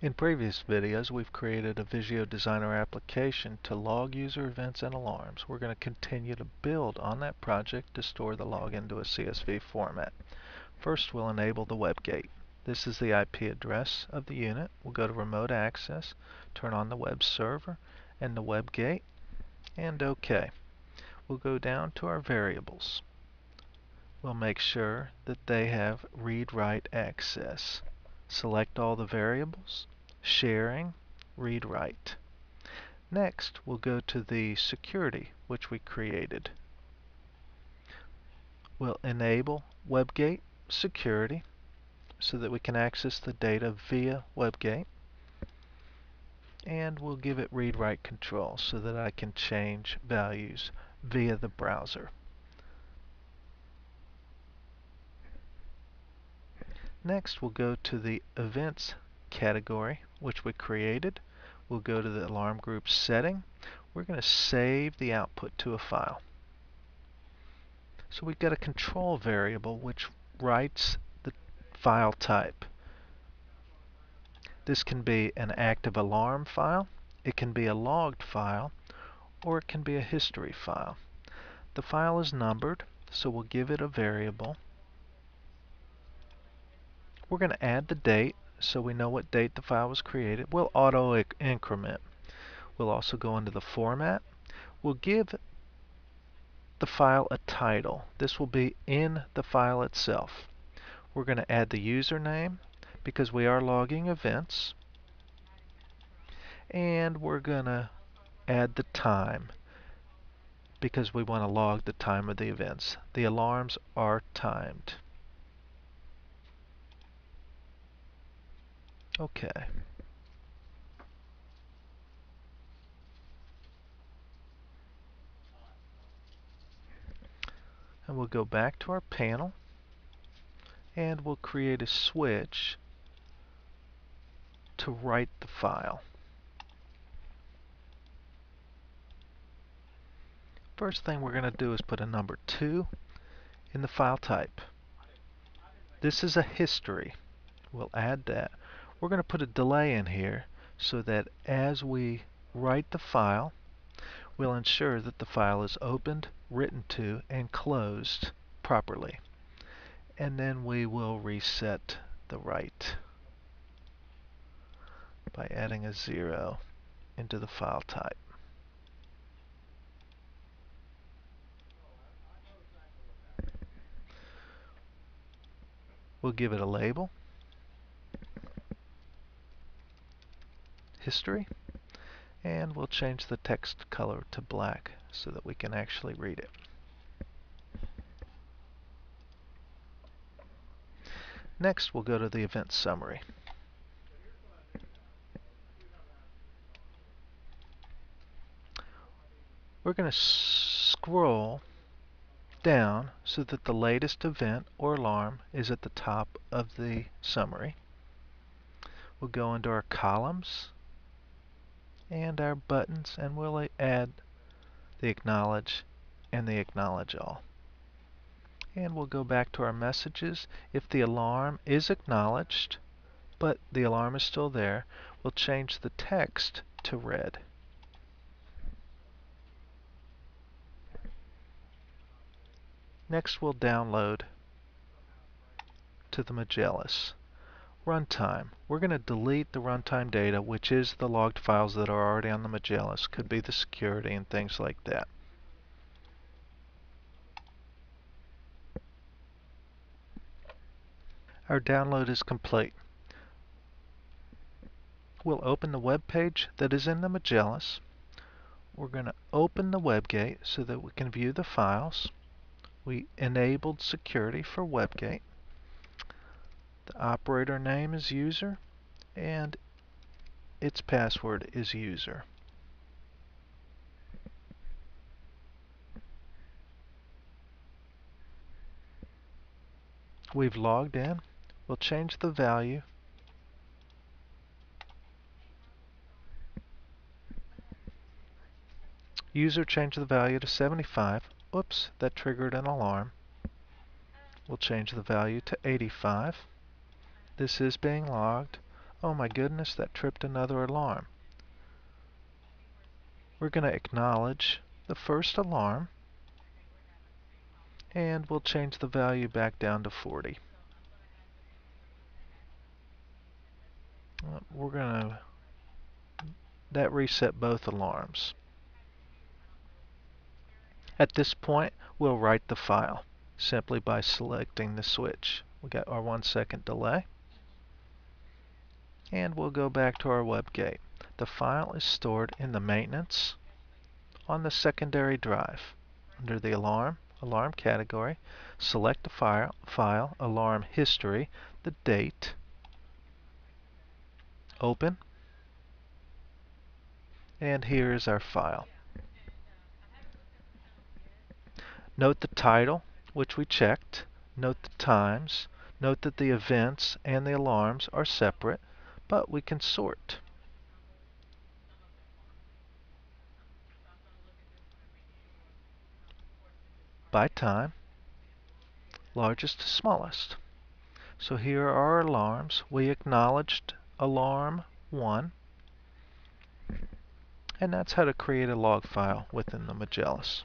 In previous videos, we've created a Visio Designer application to log user events and alarms. We're going to continue to build on that project to store the log into a CSV format. First, we'll enable the web gate. This is the IP address of the unit. We'll go to Remote Access, turn on the web server and the web gate, and OK. We'll go down to our variables. We'll make sure that they have read-write access. Select all the variables, sharing, read-write. Next, we'll go to the security which we created. We'll enable WebGate security so that we can access the data via WebGate. And we'll give it read-write control so that I can change values via the browser. Next, we'll go to the events category which we created. We'll go to the alarm group setting. We're going to save the output to a file. So we've got a control variable which writes the file type. This can be an active alarm file, it can be a logged file, or it can be a history file. The file is numbered, so we'll give it a variable. We're going to add the date so we know what date the file was created. We'll auto increment. We'll also go into the format. We'll give the file a title. This will be in the file itself. We're going to add the username because we are logging events. And we're going to add the time because we want to log the time of the events. The alarms are timed. Okay. And we'll go back to our panel and we'll create a switch to write the file. First thing we're going to do is put a number 2 in the file type. This is a history. We'll add that. We're going to put a delay in here so that as we write the file, we'll ensure that the file is opened, written to, and closed properly. And then we will reset the write by adding a 0 into the file type. We'll give it a label, history, and we'll change the text color to black so that we can actually read it. Next, we'll go to the event summary. We're going to scroll down so that the latest event or alarm is at the top of the summary. We'll go into our columns and our buttons, and we'll add the acknowledge and the acknowledge all. And we'll go back to our messages. If the alarm is acknowledged, but the alarm is still there, we'll change the text to red. Next, we'll download to the Magelis. Runtime. We're going to delete the runtime data, which is the logged files that are already on the Magelis. Could be the security and things like that. Our download is complete. We'll open the web page that is in the Magelis. We're going to open the WebGate so that we can view the files. We enabled security for WebGate. The operator name is user and its password is user. We've logged in. We'll change the value. User changed the value to 75. Oops, that triggered an alarm. We'll change the value to 85. This is being logged. Oh my goodness, that tripped another alarm. We're going to acknowledge the first alarm, and we'll change the value back down to 40. That reset both alarms. At this point, we'll write the file simply by selecting the switch. We got our 1-second delay, and we'll go back to our web gate. The file is stored in the maintenance on the secondary drive. Under the alarm category, select the file, alarm history, the date, open, and here is our file. Note the title, which we checked. Note the times. Note that the events and the alarms are separate, but we can sort by time, largest to smallest. So here are our alarms. We acknowledged alarm 1, and that's how to create a log file within the Magelis.